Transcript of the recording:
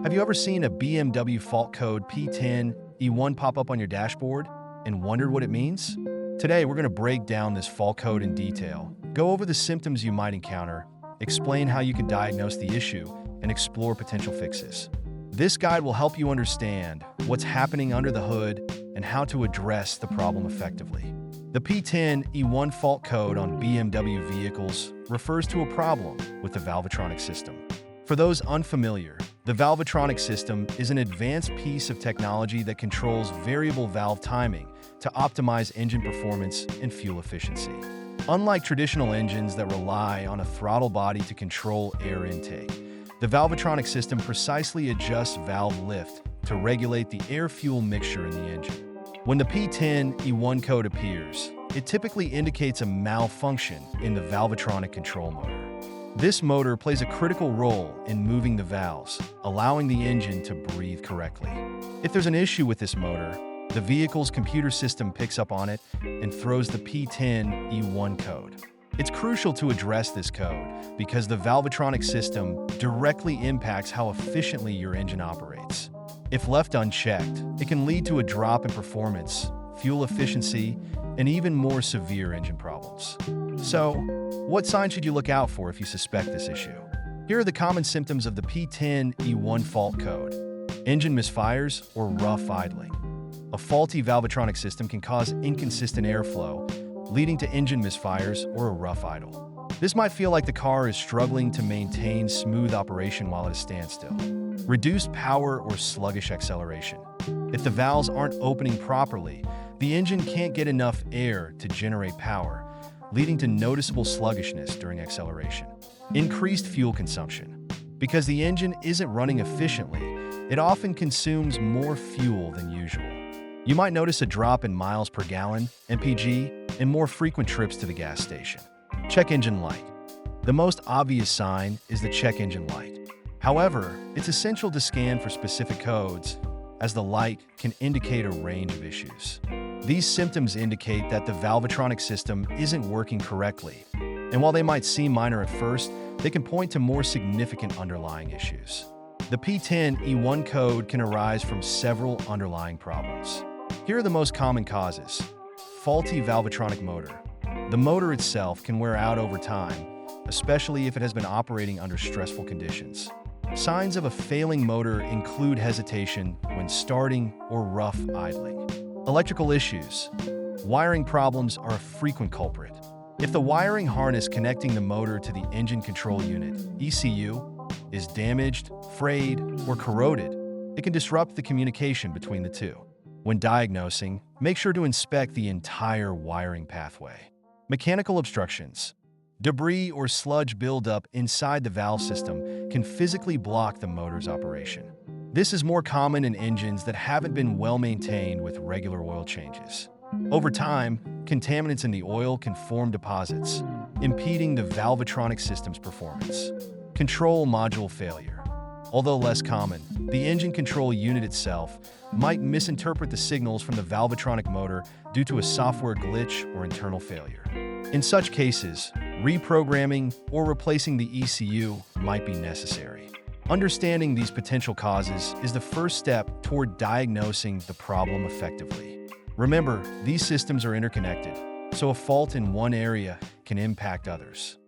Have you ever seen a BMW Fault Code P10E1 pop up on your dashboard and wondered what it means? Today, we're going to break down this fault code in detail, go over the symptoms you might encounter, explain how you can diagnose the issue, and explore potential fixes. This guide will help you understand what's happening under the hood and how to address the problem effectively. The P10E1 fault code on BMW vehicles refers to a problem with the valvetronic system. For those unfamiliar, the valvetronic system is an advanced piece of technology that controls variable valve timing to optimize engine performance and fuel efficiency. Unlike traditional engines that rely on a throttle body to control air intake, the valvetronic system precisely adjusts valve lift to regulate the air-fuel mixture in the engine. When the P10E1 code appears, it typically indicates a malfunction in the valvetronic control motor. This motor plays a critical role in moving the valves, allowing the engine to breathe correctly. If there's an issue with this motor, the vehicle's computer system picks up on it and throws the P10E1 code. It's crucial to address this code because the valvetronic system directly impacts how efficiently your engine operates. If left unchecked, it can lead to a drop in performance, fuel efficiency, and even more severe engine problems. So, what signs should you look out for if you suspect this issue? Here are the common symptoms of the P10E1 fault code: engine misfires or rough idling. A faulty valvetronic system can cause inconsistent airflow, leading to engine misfires or a rough idle. This might feel like the car is struggling to maintain smooth operation while at a standstill. Reduced power or sluggish acceleration. If the valves aren't opening properly, the engine can't get enough air to generate power, leading to noticeable sluggishness during acceleration. Increased fuel consumption. Because the engine isn't running efficiently, it often consumes more fuel than usual. You might notice a drop in miles per gallon, MPG, and more frequent trips to the gas station. Check engine light. The most obvious sign is the check engine light. However, it's essential to scan for specific codes, as the light can indicate a range of issues. These symptoms indicate that the valvetronic system isn't working correctly, and while they might seem minor at first, they can point to more significant underlying issues. The P10E1 code can arise from several underlying problems. Here are the most common causes. Faulty valvetronic motor. The motor itself can wear out over time, especially if it has been operating under stressful conditions. Signs of a failing motor include hesitation when starting or rough idling. Electrical issues. Wiring problems are a frequent culprit. If the wiring harness connecting the motor to the engine control unit, ECU, is damaged, frayed, or corroded, it can disrupt the communication between the two. When diagnosing, make sure to inspect the entire wiring pathway. Mechanical obstructions. Debris or sludge buildup inside the valve system can physically block the motor's operation. This is more common in engines that haven't been well maintained with regular oil changes. Over time, contaminants in the oil can form deposits, impeding the valvetronic system's performance. Control module failure. Although less common, the engine control unit itself might misinterpret the signals from the valvetronic motor due to a software glitch or internal failure. In such cases, reprogramming or replacing the ECU might be necessary. Understanding these potential causes is the first step toward diagnosing the problem effectively. Remember, these systems are interconnected, so a fault in one area can impact others.